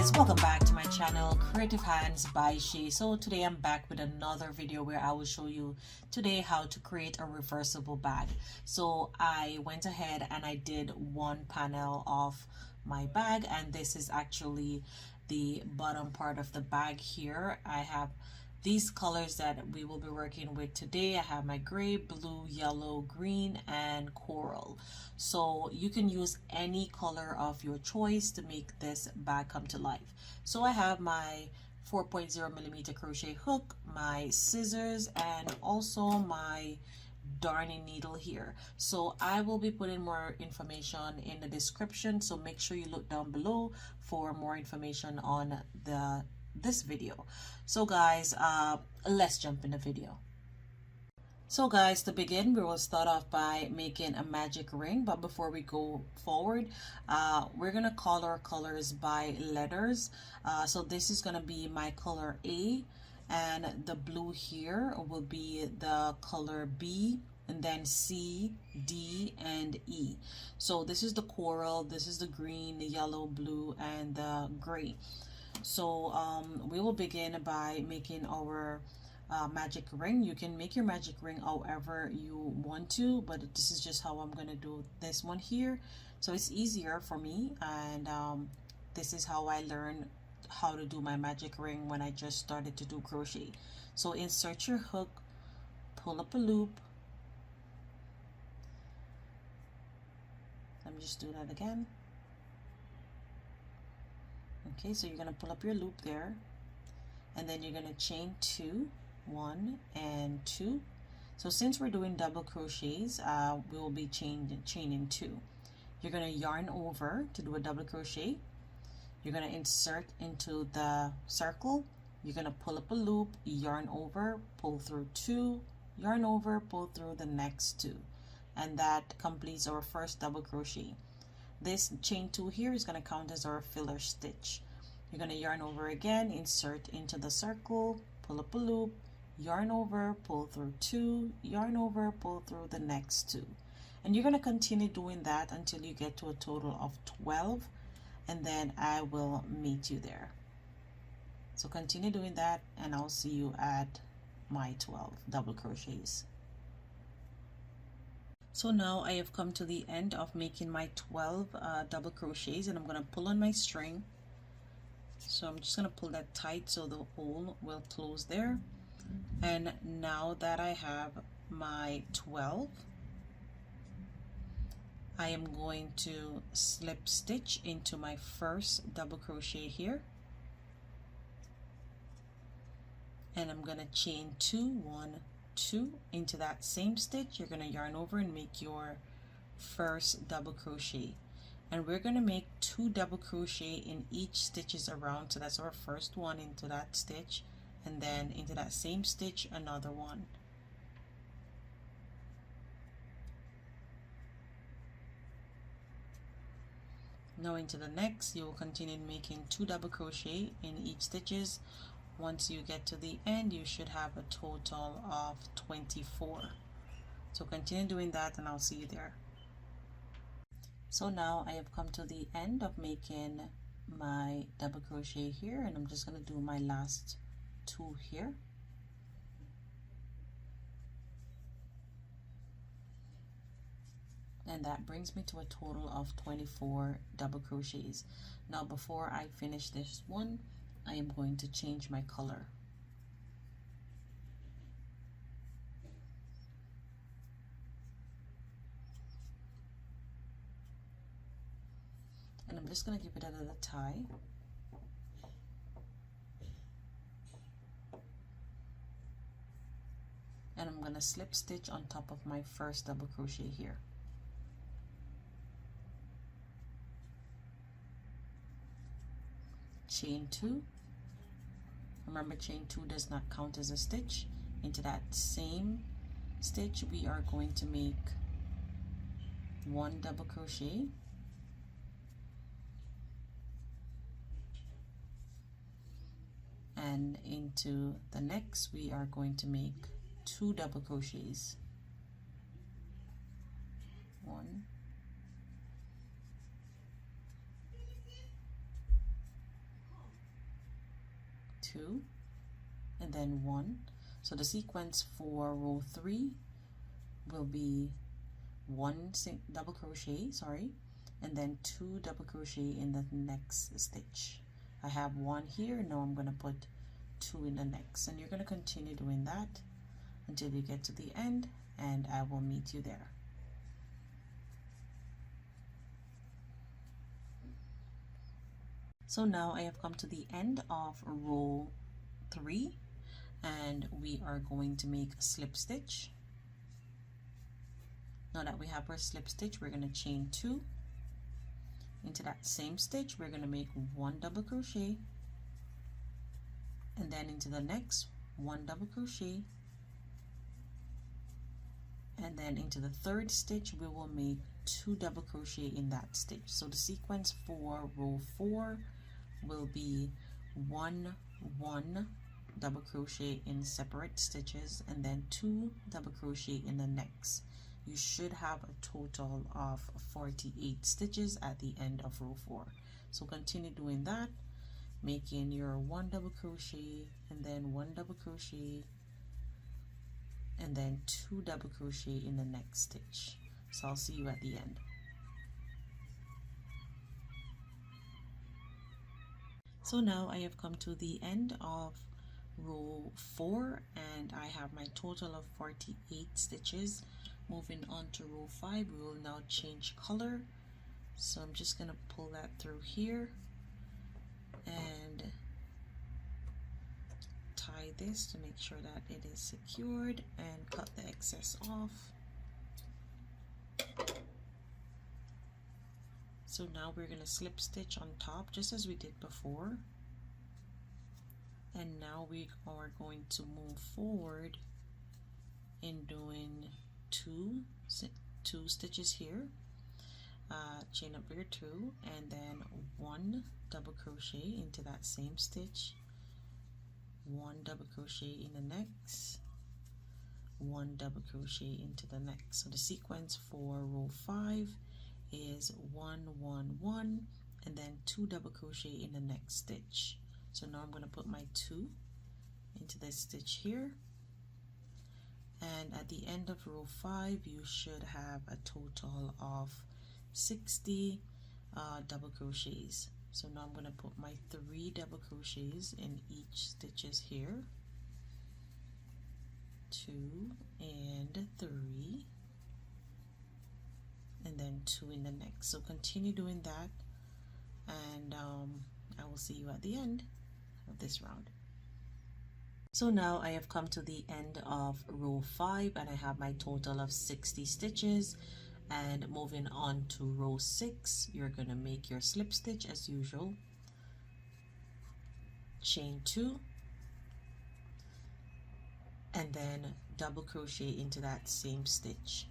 guys, welcome back to my channel Creative Hands by Shay. So today I'm back with another video where I will show you today how to create a reversible bag. So I went ahead and I did one panel of my bag, and this is actually the bottom part of the bag here. I have these colors that we will be working with today. I have my gray, blue, yellow, green, and coral. So you can use any color of your choice to make this bag come to life. So I have my 4.0 millimeter crochet hook, my scissors, and also my darning needle here. So I will be putting more information in the description, so make sure you look down below for more information on this video. So guys, let's jump in the video. So guys, to begin, we will start off by making a magic ring, but before we go forward, we're gonna color colors by letters. So this is gonna be my color A, and the blue here will be the color B, and then C, D, and E. So this is the coral, this is the green, the yellow, blue, and the gray. So we will begin by making our magic ring. You can make your magic ring however you want to, but this is just how I'm gonna do this one here, so it's easier for me. And this is how I learned how to do my magic ring when I just started to do crochet. So insert your hook, pull up a loop. Let me just do that again. Okay, so you're going to pull up your loop there, and then you're going to chain 2, 1 and 2. So since we're doing double crochets, we will be chaining 2. You're going to yarn over to do a double crochet. You're going to insert into the circle. You're going to pull up a loop, yarn over, pull through 2, yarn over, pull through the next 2, and that completes our first double crochet. This chain 2 here is going to count as our filler stitch. You're going to yarn over again, insert into the circle, pull up a loop, yarn over, pull through 2, yarn over, pull through the next 2. And you're going to continue doing that until you get to a total of 12, and then I will meet you there. So continue doing that, and I'll see you at my 12 double crochets. So now I have come to the end of making my 12 double crochets, and I'm going to pull on my string. So I'm just going to pull that tight so the hole will close there. And now that I have my 12, I am going to slip stitch into my first double crochet here, and I'm going to chain 2, 1, 2 into that same stitch. You're going to yarn over and make your first double crochet, and we're going to make 2 double crochet in each stitches around. So that's our first one into that stitch, and then into that same stitch another one. Now into the next, you will continue making 2 double crochet in each stitches. Once you get to the end, you should have a total of 24. So continue doing that, and I'll see you there. So now I have come to the end of making my double crochet here, and I'm just going to do my last 2 here. And that brings me to a total of 24 double crochets. Now before I finish this one, I am going to change my color. And I'm just going to give it a little tie. And I'm going to slip stitch on top of my first double crochet here. Chain 2. Remember, chain 2 does not count as a stitch. Into that same stitch we are going to make 1 double crochet, and into the next we are going to make 2 double crochets, 1 2 and then 1. So the sequence for row 3 will be double crochet, and then 2 double crochet in the next stitch. I have 1 here, now I'm going to put 2 in the next, and you're going to continue doing that until you get to the end, and I will meet you there. So now I have come to the end of row 3, and we are going to make a slip stitch. Now that we have our slip stitch, we're going to chain 2 into that same stitch. We're going to make 1 double crochet, and then into the next 1 double crochet, and then into the third stitch we will make 2 double crochet in that stitch. So the sequence for row 4 will be 1 1 double crochet in separate stitches, and then 2 double crochet in the next. You should have a total of 48 stitches at the end of row 4. So continue doing that, making your 1 double crochet, and then 1 double crochet, and then 2 double crochet in the next stitch. So I'll see you at the end. So now I have come to the end of row 4, and I have my total of 48 stitches. Moving on to row 5, we will now change color. So I'm just going to pull that through here and tie this to make sure that it is secured, and cut the excess off. So now we're going to slip stitch on top just as we did before, and now we are going to move forward in doing two stitches here, chain up your 2, and then 1 double crochet into that same stitch, 1 double crochet in the next, 1 double crochet into the next. So the sequence for row 5 is 1 1 1 and then 2 double crochet in the next stitch. So now I'm going to put my 2 into this stitch here, and at the end of row 5 you should have a total of 60 double crochets. So now I'm going to put my 3 double crochets in each stitches here, 2 and 3, and then 2 in the next. So continue doing that, and I will see you at the end of this round. So now I have come to the end of row 5, and I have my total of 60 stitches. And moving on to row 6, you're going to make your slip stitch as usual, chain 2, and then double crochet into that same stitch.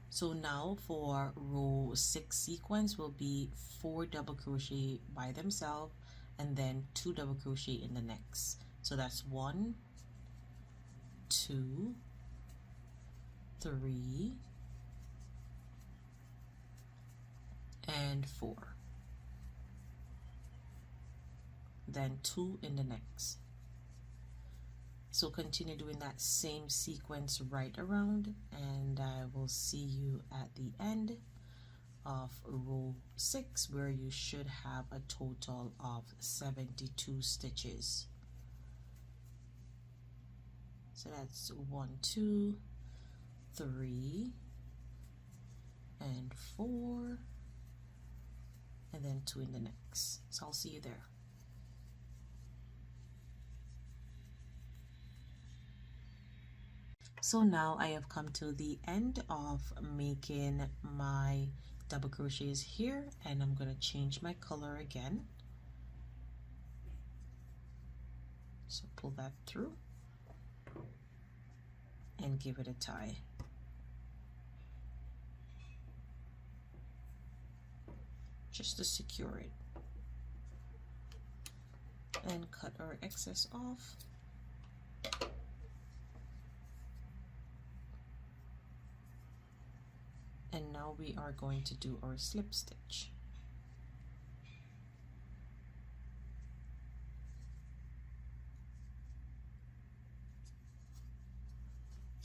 So now for row 6 sequence will be 4 double crochet by themselves, and then 2 double crochet in the next. So that's 1 2 3 and 4, then 2 in the next. So continue doing that same sequence right around, and I will see you at the end of row 6, where you should have a total of 72 stitches. So that's 1 2 3 and 4, and then 2 in the next. So I'll see you there. So now I have come to the end of making my double crochets here, and I'm going to change my color again. So pull that through and give it a tie. Just to secure it, and cut our excess off. And now we are going to do our slip stitch.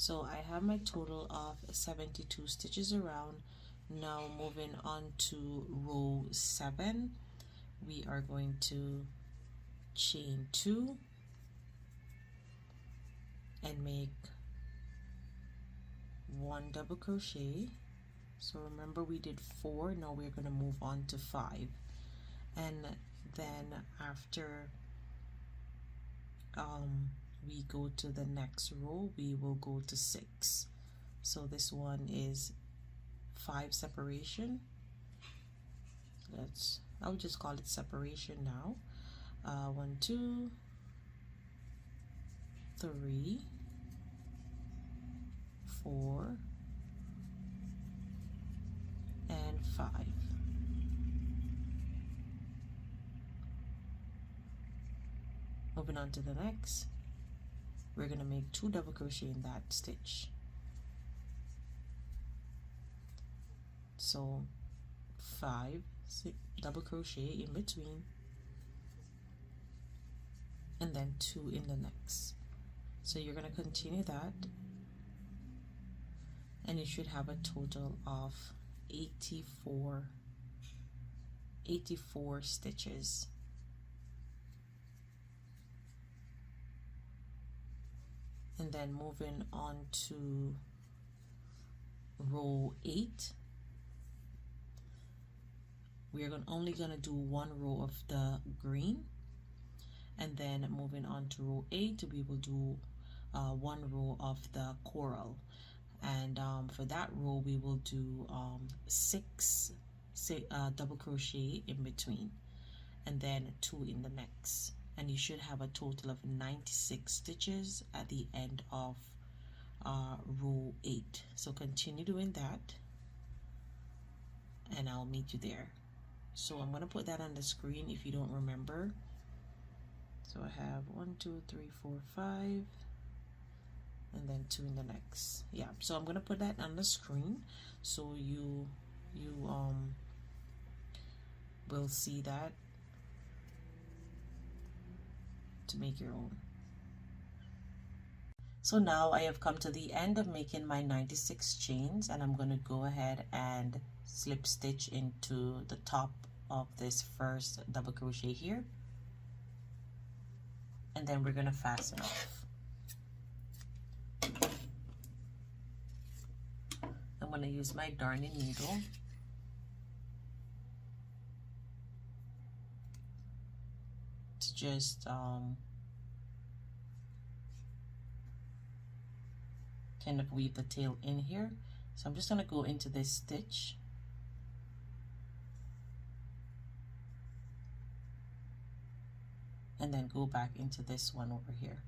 So I have my total of 72 stitches around. Now moving on to row 7, we are going to chain 2 and make 1 double crochet. So remember we did 4, now we're going to move on to 5, and then after we go to the next row, we will go to 6. So this one is 5 separation. I'll just call it separation now. 1 2 3 4 and 5. Moving on to the next, we're going to make 2 double crochet in that stitch. So 5 double crochet in between, and then 2 in the next. So you're going to continue that, and you should have a total of 84 stitches. And then moving on to row 8, we're only going to do 1 row of the green, and then moving on to row 8, we will do 1 row of the coral, and for that row we will do 6 double crochet in between, and then 2 in the next, and you should have a total of 96 stitches at the end of row 8. So continue doing that, and I'll meet you there. So I'm going to put that on the screen if you don't remember. So I have 1 2 3 4 5, and then 2 in the next. Yeah, so I'm going to put that on the screen so you will see that to make your own. So now I have come to the end of making my 96 chains, and I'm going to go ahead and slip stitch into the top of this first double crochet here, and then we're going to fasten off. I'm going to use my darning needle to just kind of weave the tail in here. So I'm just going to go into this stitch, and then go back into this one over here.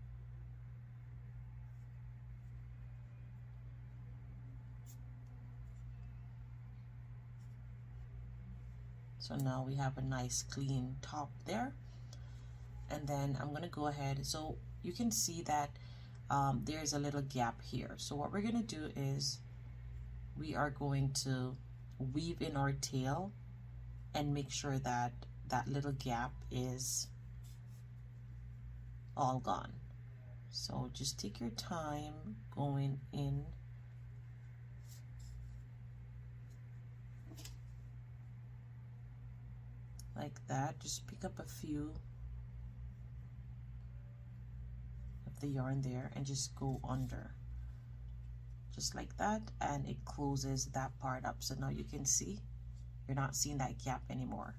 So now we have a nice clean top there, and then I'm going to go ahead, so you can see that there's a little gap here. So what we're going to do is we are going to weave in our tail and make sure that that little gap is all gone. So just take your time going in like that. Just pick up a few of the yarn there and just go under, just like that, and it closes that part up. So now you can see you're not seeing that gap anymore.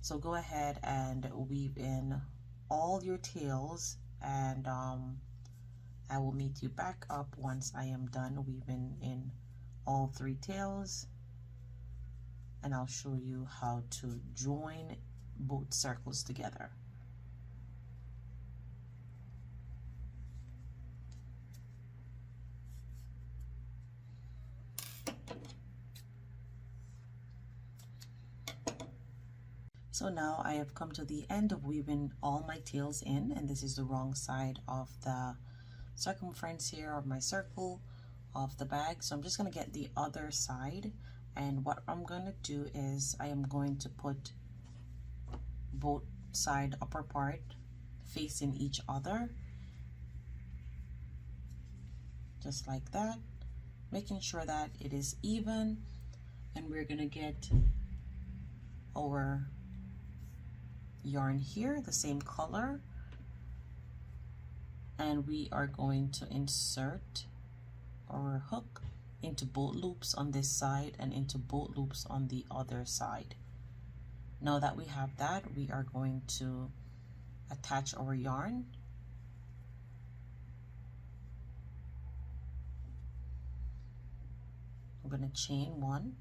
So go ahead and weave in all your tails, and I will meet you back up once I am done weaving in all 3 tails, and I'll show you how to join both circles together. So now I have come to the end of weaving all my tails in, and this is the wrong side of the circumference here of my circle of the bag. So I'm just going to get the other side, and what I'm going to do is I am going to put both side upper part facing each other, just like that, making sure that it is even, and we're gonna get our yarn here the same color, and we are going to insert our hook into both loops on this side and into both loops on the other side. Now that we have that, we are going to attach our yarn. I'm going to chain one,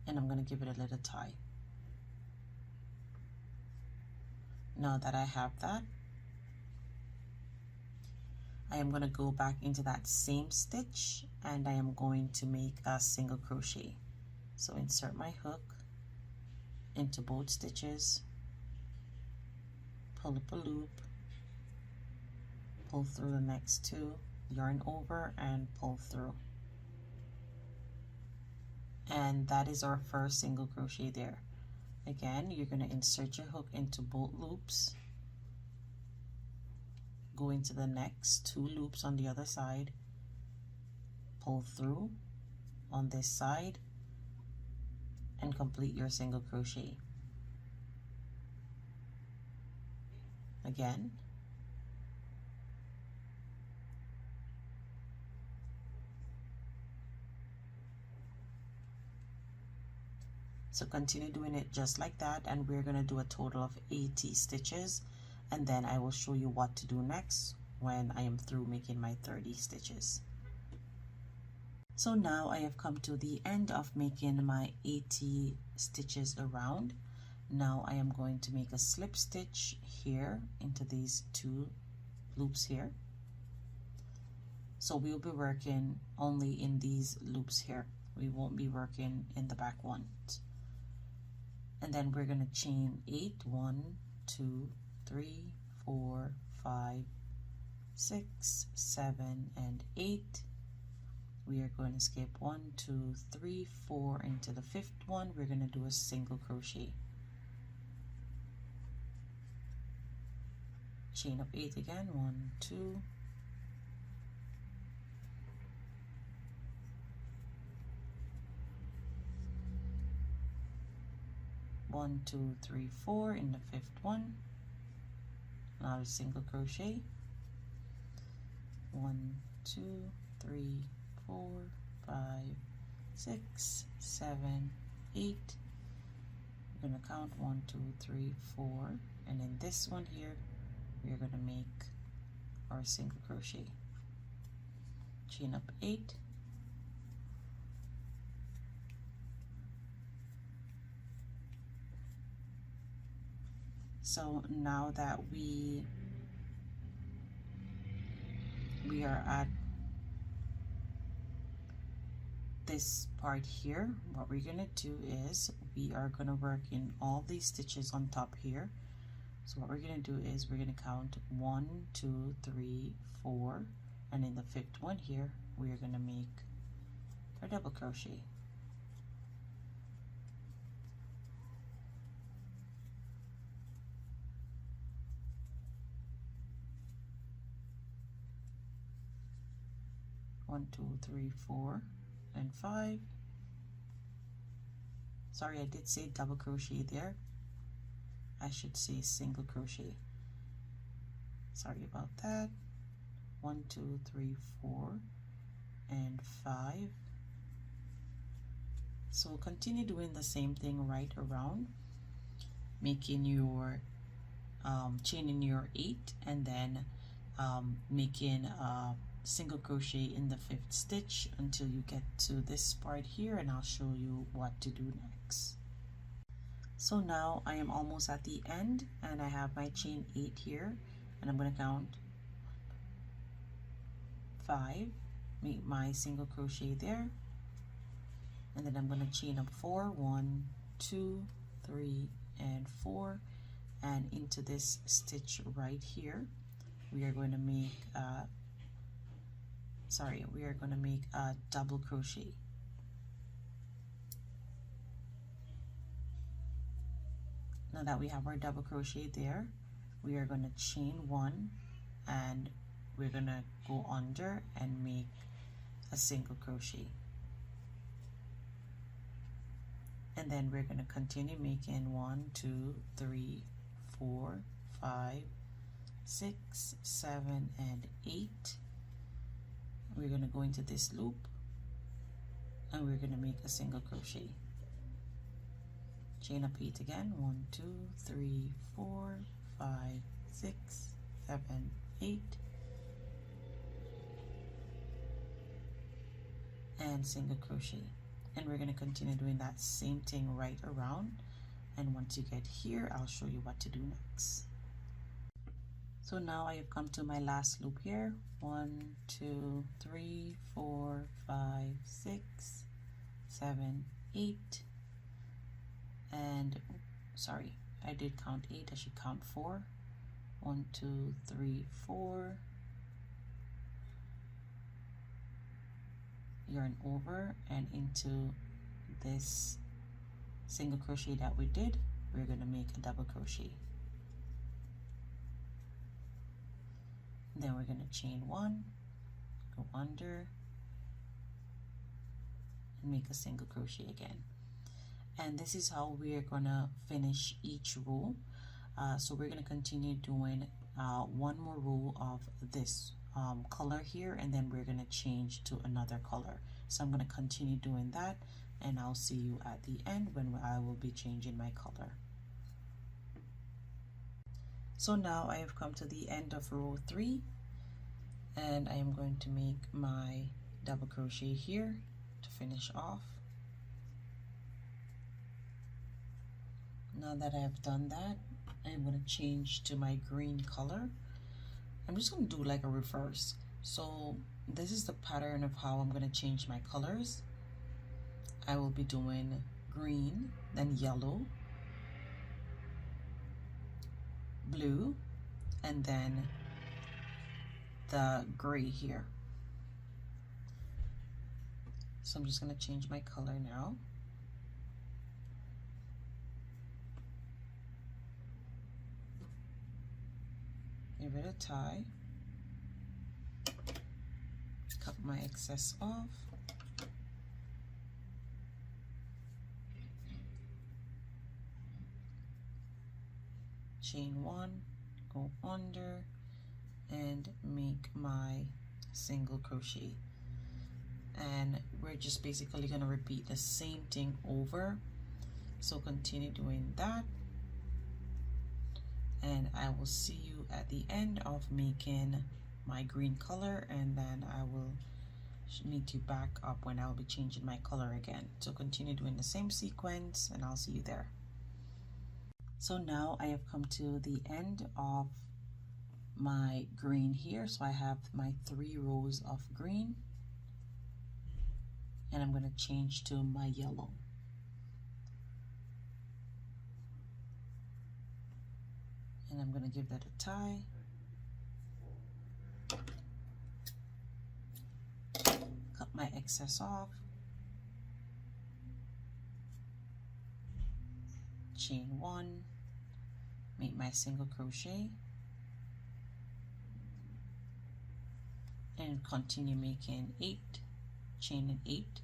and I'm going to give it a little tie. Now that I have that, I am going to go back into that same stitch and I am going to make a single crochet. So insert my hook into both stitches, pull up a loop, pull through the next two, yarn over and pull through. And that is our first single crochet there. Again, you're going to insert your hook into both loops, go into the next two loops on the other side, pull through on this side, and complete your single crochet. Again, so continue doing it just like that, and we're going to do a total of 80 stitches, and then I will show you what to do next when I am through making my 30 stitches. So now I have come to the end of making my 80 stitches around. Now I am going to make a slip stitch here into these two loops here. So we'll be working only in these loops here. We won't be working in the back ones. And then we're going to chain 8, 1, 2, 3, 4, 5, 6, 7, and 8. We are going to skip 1, 2, 3, 4 into the fifth one. We're going to do a single crochet. Chain up 8 again, 1, 2, 1, 2, 3, 4 in the fifth one. Another single crochet. 1, 2, 3, 4, 5, 6, 7, 8. We're going to count 1, 2, 3, 4, and in this one here we're going to make our single crochet. Chain up 8, so now that we are at this part here, what we're gonna do is we are gonna work in all these stitches on top here. So what we're gonna do is we're gonna count 1, 2, 3, 4, and in the fifth one here we are gonna make our double crochet. One, 2, 3, 4, and 5. Sorry, I did say double crochet there. I should say single crochet. Sorry about that. 1, 2, 3, 4, and 5. So continue doing the same thing right around, making your chaining your 8, and then making a single crochet in the fifth stitch until you get to this part here, and I'll show you what to do next. So now I am almost at the end, and I have my chain 8 here, and I'm going to count 5, make my single crochet there, and then I'm going to chain up 4, 1, 2, 3, and 4, and into this stitch right here we are going to make a double crochet. Now that we have our double crochet there, we are going to chain 1 and we're gonna go under and make a single crochet, and then we're gonna continue making 1, 2, 3, 4, 5, 6, 7, and 8. We're gonna go into this loop and we're gonna make a single crochet, chain up 8 again, 1, 2, 3, 4, 5, 6, 7, 8, and single crochet. And we're going to continue doing that same thing right around, and once you get here I'll show you what to do next. So now I have come to my last loop here, 1, 2, 3, 4, 5, 6, 7, 8, and sorry, I did count 8, I should count 4. 1, 2, 3, 4, yarn over and into this single crochet that we did, we're going to make a double crochet. Then we're going to chain 1, go under, and make a single crochet again. And this is how we're going to finish each row. So we're going to continue doing one more row of this color here, and then we're going to change to another color. So I'm going to continue doing that, and I'll see you at the end when I will be changing my color. So now I have come to the end of row 3, and I am going to make my double crochet here to finish off. Now that I have done that, I'm going to change to my green color. I'm just going to do like a reverse. So this is the pattern of how I'm going to change my colors. I will be doing green, then yellow, blue, and then the gray here. So I'm just going to change my color now. Give it a tie, cut my excess off, chain 1, go under, and make my single crochet. And we're just basically going to repeat the same thing over, so continue doing that, and I will see you at the end of making my green color, and then I will meet you back up when I'll be changing my color again. So continue doing the same sequence, and I'll see you there. So now I have come to the end of my green here. So I have my 3 rows of green, and I'm going to change to my yellow. And I'm going to give that a tie. Cut my excess off. Chain 1, make my single crochet, and continue making 8, chain 8,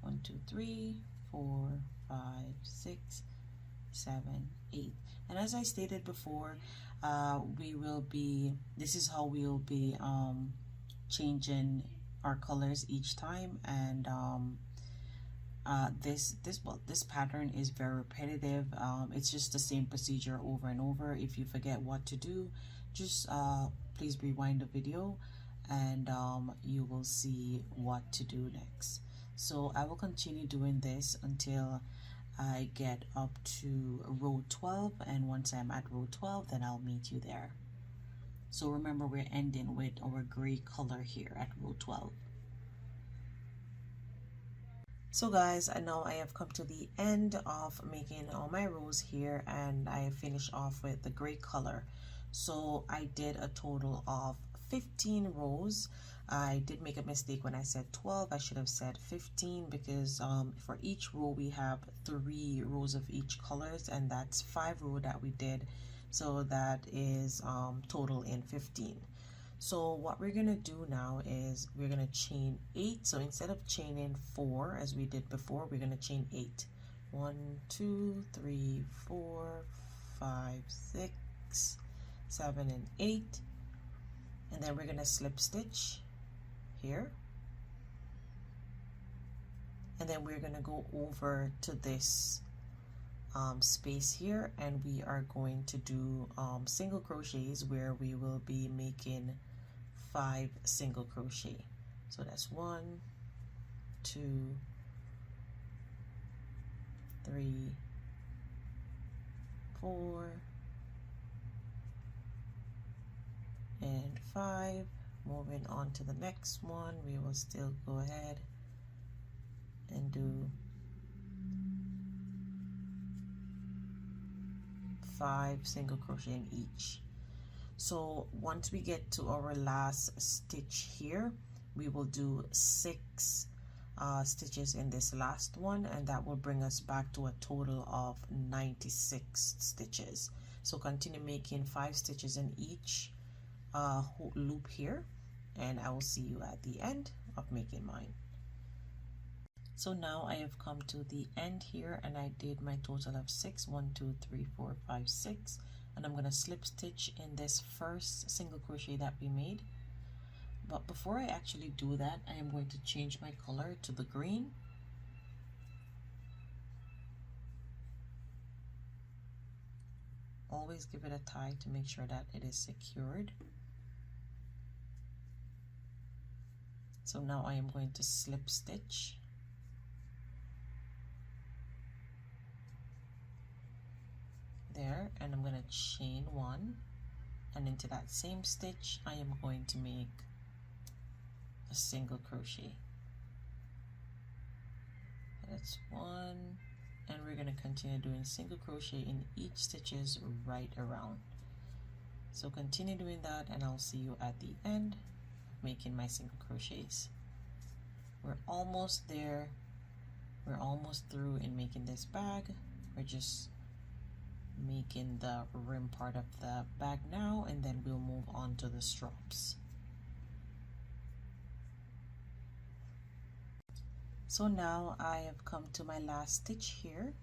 1, 2, 3, 4, 5, 6, 7, 8. And as I stated before, this is how we'll be changing our colors each time. And this pattern is very repetitive. It's just the same procedure over and over. If you forget what to do, just please rewind the video, and you will see what to do next. So I will continue doing this until I get up to row 12, and once I'm at row 12, then I'll meet you there. So remember, we're ending with our gray color here at row 12. So guys, now I have come to the end of making all my rows here, and I have finished off with the gray color. So I did a total of 15 rows. I did make a mistake when I said 12. I should have said 15, because for each row we have 3 rows of each colors, and that's 5 rows that we did, so that is total in 15. So what we're gonna do now is we're gonna chain 8. So instead of chaining 4 as we did before, we're gonna chain 8. 1, 2, 3, 4, 5, 6, 7, and 8. And then we're gonna slip stitch here. And then we're gonna go over to this space here, and we are going to do single crochets where we will be making 5 single crochet. So that's 1, 2, 3, 4, and 5. Moving on to the next one, we will still go ahead and do 5 single crochet in each. So once we get to our last stitch here, we will do 6 stitches in this last one, and that will bring us back to a total of 96 stitches. So continue making 5 stitches in each loop here, and I will see you at the end of making mine. So now I have come to the end here, and I did my total of 6. 1, 2, 3, 4, 5, 6, and I'm going to slip stitch in this first single crochet that we made. But before I actually do that, I am going to change my color to the green. Always give it a tie to make sure that it is secured. So now I am going to slip stitch. There, and I'm going to chain 1, and into that same stitch I am going to make a single crochet. That's 1, and we're going to continue doing single crochet in each stitches right around. So continue doing that, and I'll see you at the end of making my single crochets. We're almost there. We're almost through in making this bag. We're just making the rim part of the bag now, and then we'll move on to the straps. So now I have come to my last stitch here,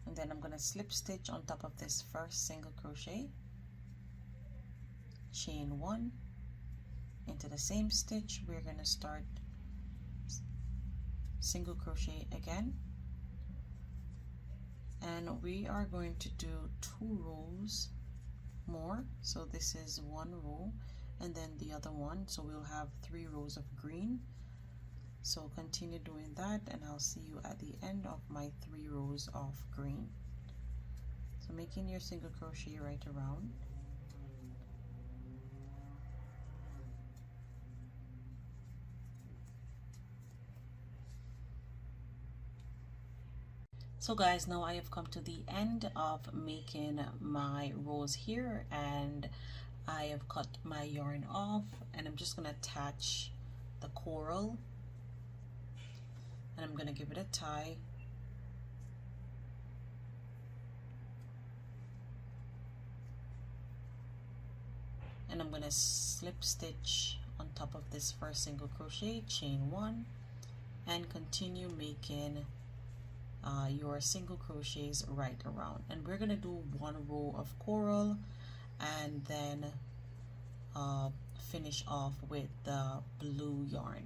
and then I'm going to slip stitch on top of this first single crochet, chain 1, into the same stitch we're going to start single crochet again, and we are going to do 2 rows more. So this is 1 row and then the other one, so we'll have 3 rows of green. So continue doing that, and I'll see you at the end of my 3 rows of green. So making your single crochet right around. So guys, now I have come to the end of making my rows here, and I have cut my yarn off, and I'm just going to attach the coral, and I'm going to give it a tie. And I'm going to slip stitch on top of this first single crochet, chain 1, and continue making your single crochets right around. And we're going to do 1 row of coral, and then finish off with the blue yarn.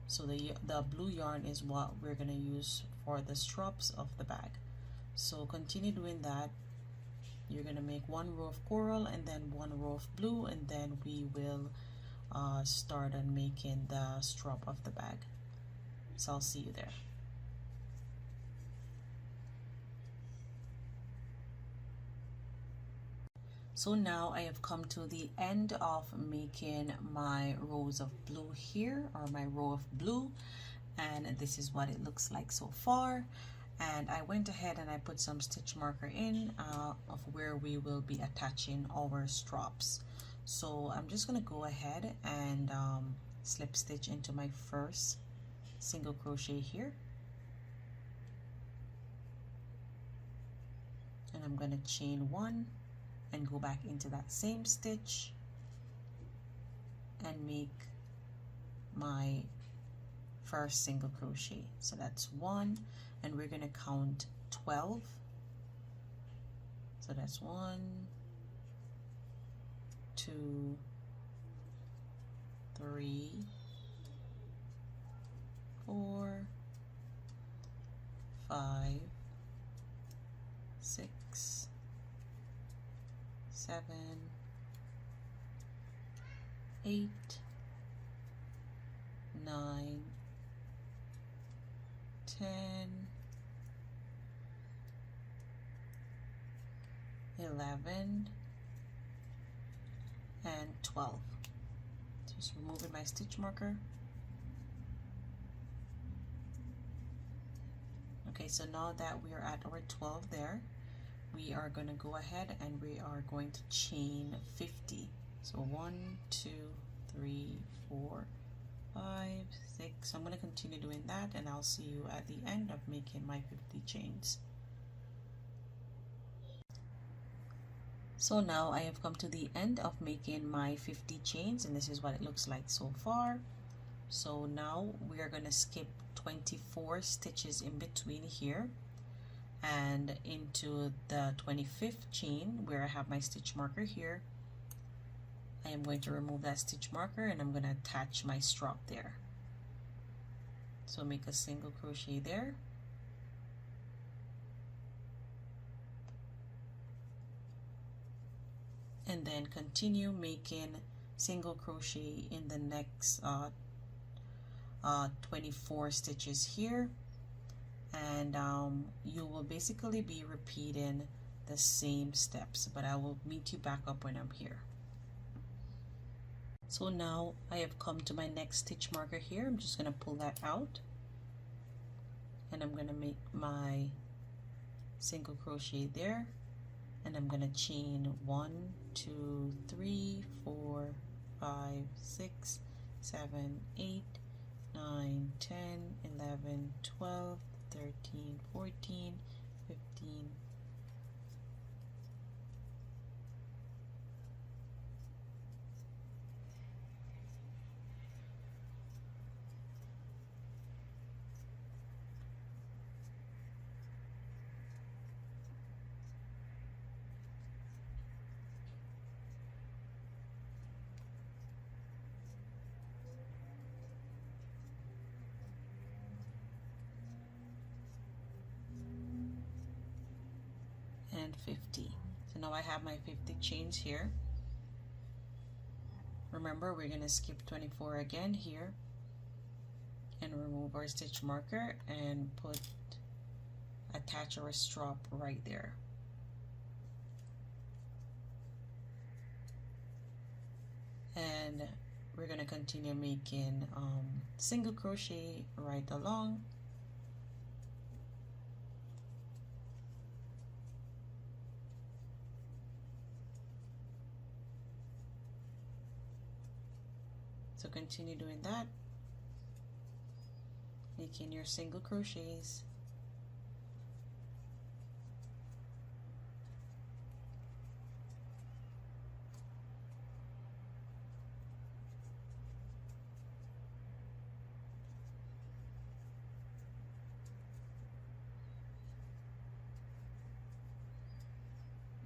So the blue yarn is what we're going to use for the straps of the bag. So continue doing that. You're going to make 1 row of coral and then 1 row of blue, and then we will start on making the strap of the bag. So I'll see you there. So now I have come to the end of making my rows of blue here, or my row of blue, and this is what it looks like so far. And I went ahead and I put some stitch marker in of where we will be attaching our straps. So I'm just going to go ahead and slip stitch into my first single crochet here, and I'm going to chain 1 and go back into that same stitch and make my first single crochet. So that's 1, and we're going to count 12. So that's 1, 2, 3, 4, 5, 6, 7, 8, 9, 10, 11, and 12. Just removing my stitch marker. Okay, so now that we are at our 12 there, we are going to go ahead and we are going to chain 50. So 1, 2, 3, 4, 5, 6. I'm going to continue doing that, and I'll see you at the end of making my 50 chains. So now I have come to the end of making my 50 chains, and this is what it looks like so far. So now we are going to skip 24 stitches in between here and into the 25th chain where I have my stitch marker here. I am going to remove that stitch marker and I'm going to attach my strap there. So make a single crochet there, and then continue making single crochet in the next 24 stitches here, and you will basically be repeating the same steps, but I will meet you back up when I'm here. So now I have come to my next stitch marker here. I'm just going to pull that out, and I'm going to make my single crochet there, and I'm going to chain 1, 2, 3, 4, 5, 6, 7, 8, 9, 10, 11, 12, 13, 14, 15, and 50. So now I have my 50 chains here. Remember, we're going to skip 24 again here and remove our stitch marker and attach our strap right there. And we're going to continue making single crochet right along. So continue doing that, making your single crochets.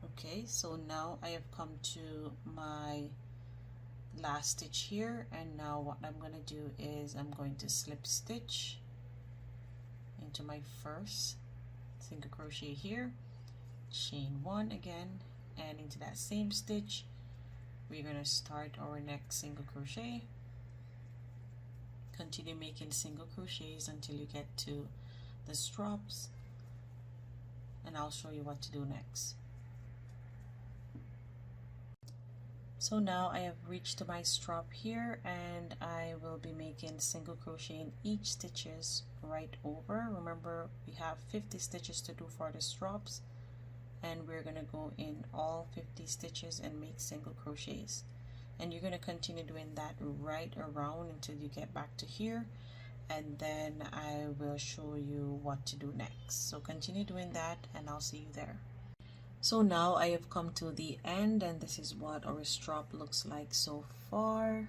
Okay, so now I have come to my last stitch here, and now what I'm going to do is I'm going to slip stitch into my first single crochet here, chain 1 again, and into that same stitch we're going to start our next single crochet. Continue making single crochets until you get to the straps, and I'll show you what to do next. So now I have reached my strap here, and I will be making single crochet in each stitches right over. Remember, we have 50 stitches to do for the straps, and we're going to go in all 50 stitches and make single crochets, and you're going to continue doing that right around until you get back to here, and then I will show you what to do next. So continue doing that, and I'll see you there. So now I have come to the end, and this is what our strap looks like so far.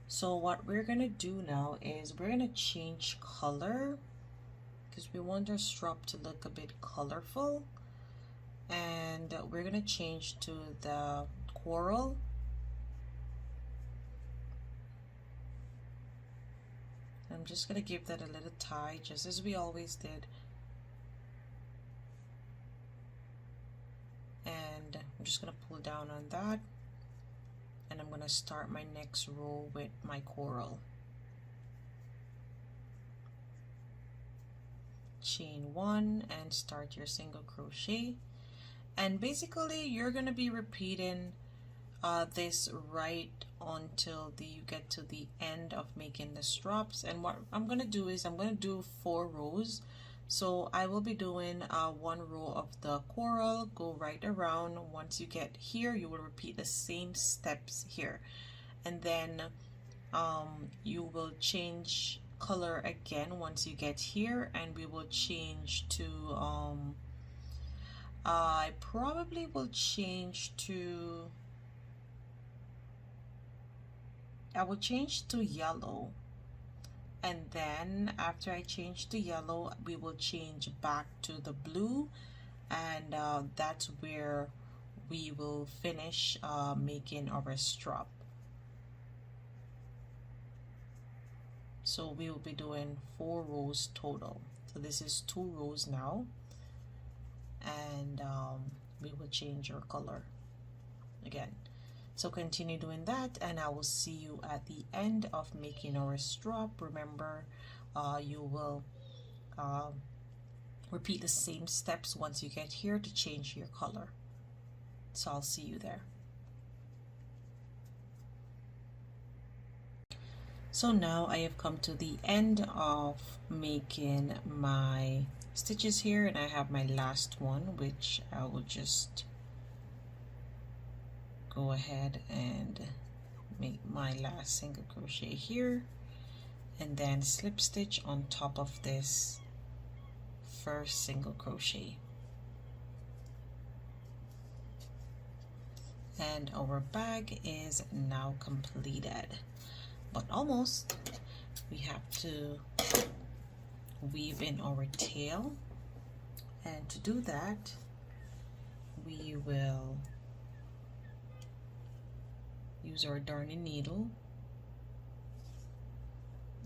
So what we're gonna do now is we're gonna change color because we want our strap to look a bit colorful, and we're gonna change to the coral. I'm just gonna give that a little tie, just as we always did. And I'm just gonna pull down on that, and I'm gonna start my next row with my coral. Chain 1 and start your single crochet, and basically you're gonna be repeating this right until you get to the end of making the straps. And what I'm gonna do is I'm gonna do 4 rows. So I will be doing 1 row of the coral, go right around. Once you get here, you will repeat the same steps here, and then you will change color again once you get here, and we will change to I probably will change to yellow, and then after I change to yellow, we will change back to the blue, and that's where we will finish making our strap. So we will be doing 4 rows total. So this is 2 rows now, and we will change our color again. So continue doing that, and I will see you at the end of making our strap. Remember, you will repeat the same steps once you get here to change your color. So I'll see you there. So now I have come to the end of making my stitches here, and I have my last one, which I will just go ahead and make my last single crochet here, and then slip stitch on top of this first single crochet. And our bag is now completed, but almost. We have to weave in our tail, and to do that we will use our darning needle,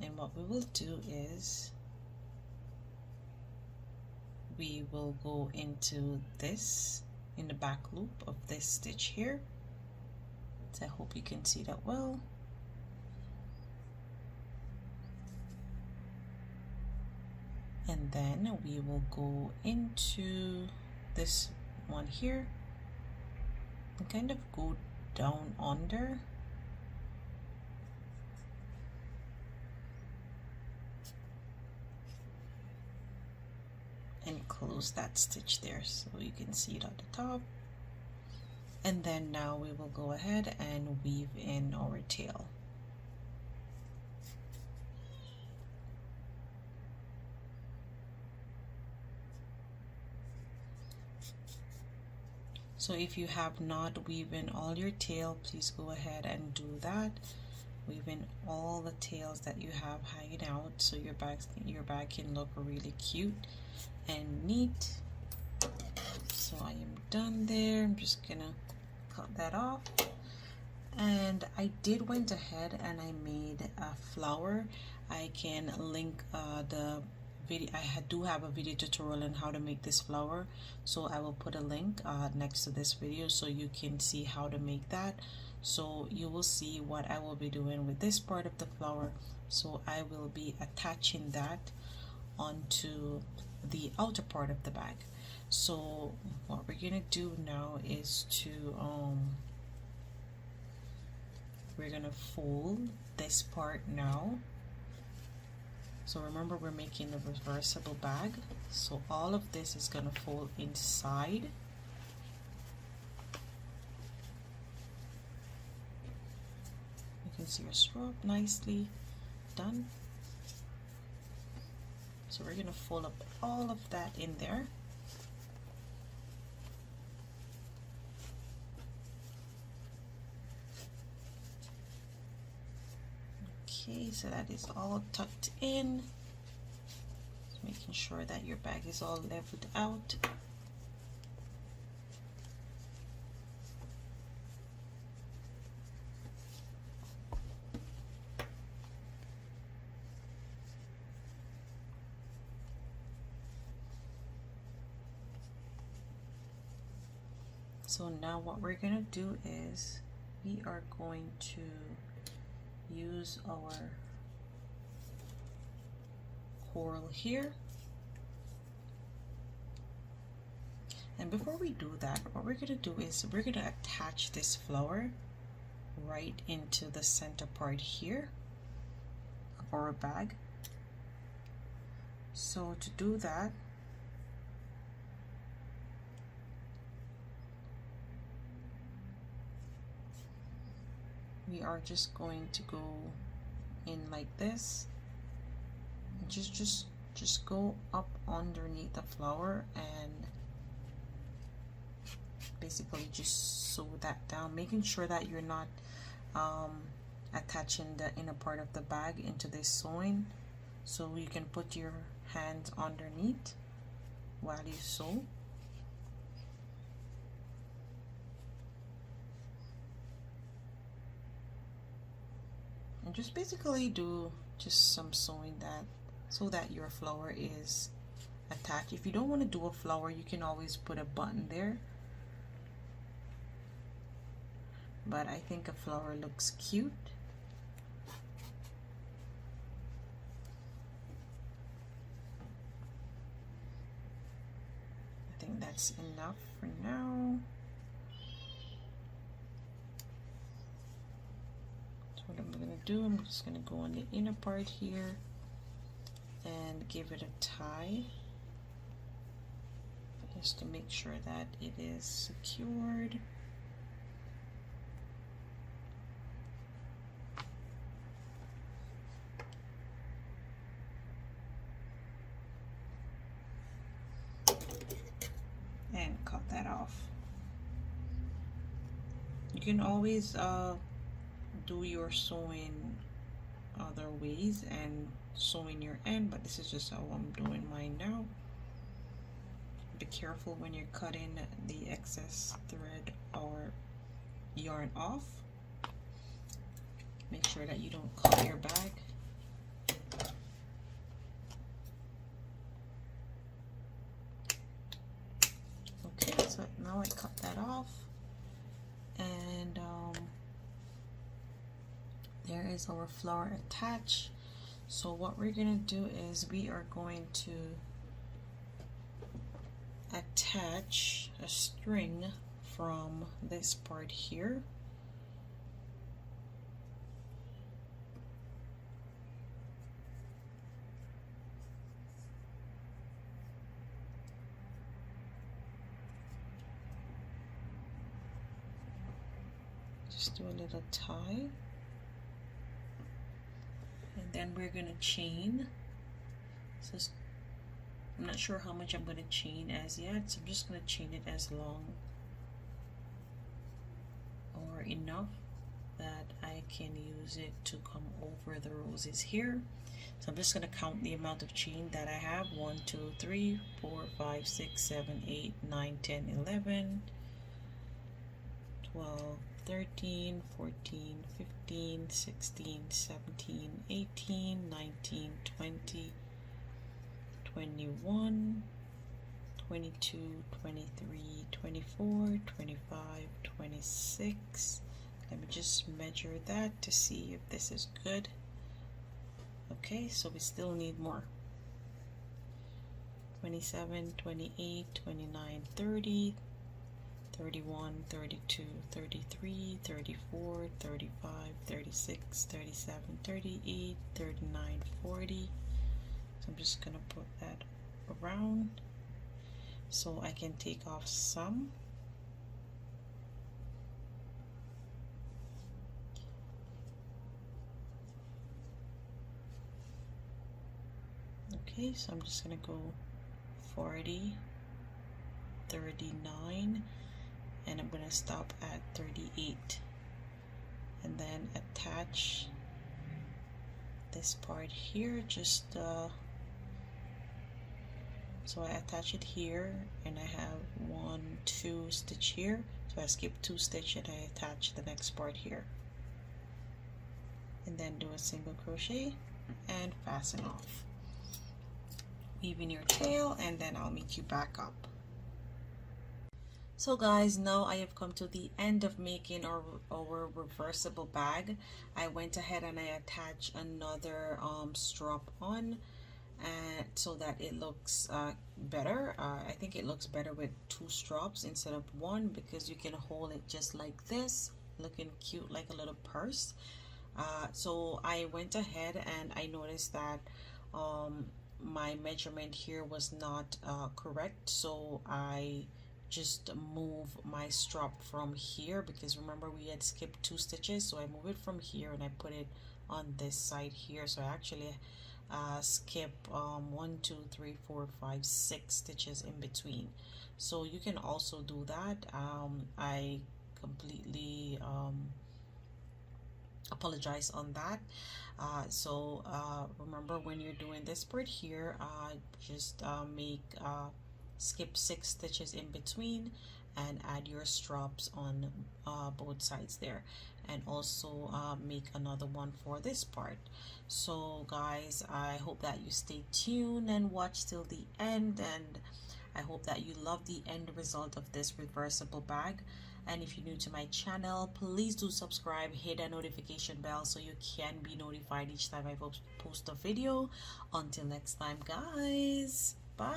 and what we will do is we will go into this in the back loop of this stitch here. So I hope you can see that well. And then we will go into this one here and kind of go down under, and close that stitch there so you can see it at the top. And then now we will go ahead and weave in our tail. So if you have not weaved in all your tail, please go ahead and do that. Weave in all the tails that you have hanging out, so your bag can look really cute and neat. So I am done there. I'm just gonna cut that off. And I did went ahead and I made a flower. I can link the video. I do have a video tutorial on how to make this flower, so I will put a link next to this video so you can see how to make that. So you will see what I will be doing with this part of the flower. So I will be attaching that onto the outer part of the bag. So what we're gonna do now is to we're gonna fold this part now. So remember, we're making the reversible bag, so all of this is gonna fold inside. You can see your strap nicely done. So we're gonna fold up all of that in there. so that is all tucked in. Just making sure that your bag is all leveled out. So now what we're gonna do is we are going to use our coral here. And before we do that, what we're gonna do is we're gonna attach this flower right into the center part here of our bag. So to do that, we are just going to go in like this. Just go up underneath the flower and basically just sew that down, making sure that you're not attaching the inner part of the bag into this sewing, so you can put your hands underneath while you sew. And just basically do just some sewing that so that your flower is attached. If you don't want to do a flower, you can always put a button there, but I think a flower looks cute. I think that's enough for now. What I'm going to do, I'm just going to go on the inner part here and give it a tie just to make sure that it is secured. And cut that off. You can always do your sewing other ways and sewing your end, but this is just how I'm doing mine now. Be careful when you're cutting the excess thread or yarn off. Make sure that you don't cut your bag. Okay, so now I cut that off, and there is our flower attached. So what we're gonna do is we are going to attach a string from this part here. Just do a little tie. And then we're gonna chain. So I'm not sure how much I'm gonna chain as yet, so I'm just gonna chain it as long or enough that I can use it to come over the roses here. So I'm just gonna count the amount of chain that I have. 1, 2, 3, 4, 5, 6, 7, 8, 9, 10, 11, 12, 13, 14, 15, 16, 17, 18, 19, 20, 21, 22, 23, 24, 25, 26. Let me just measure that to see if this is good. Okay, so we still need more. 27, 28, 29, 30, 31, 32, 33, 34, 35, 36, 37, 38, 39, 40. So I'm just gonna put that around so I can take off some. Okay, so I'm just gonna go 40, 39, and I'm gonna stop at 38, and then attach this part here, just so I attach it here, and I have 1, 2 stitch here, so I skip 2 stitch and I attach the next part here, and then do a single crochet and fasten off, weave in your tail, and then I'll meet you back up. So guys, now I have come to the end of making our reversible bag. I went ahead and I attached another strap on, and so that it looks better. I think it looks better with 2 straps instead of 1, because you can hold it just like this, looking cute like a little purse. So I went ahead and I noticed that my measurement here was not correct, so I just move my strap from here, because remember we had skipped 2 stitches, so I move it from here and I put it on this side here. So I actually skip 1, 2, 3, 4, 5, 6 stitches in between. So you can also do that. I completely apologize on that. Remember, when you're doing this part here, just skip 6 stitches in between and add your straps on both sides there, and also make another one for this part. So guys, I hope that you stay tuned and watch till the end, and I hope that you love the end result of this reversible bag. And if you're new to my channel, please do subscribe, hit that notification bell so you can be notified each time I post a video. Until next time guys, bye.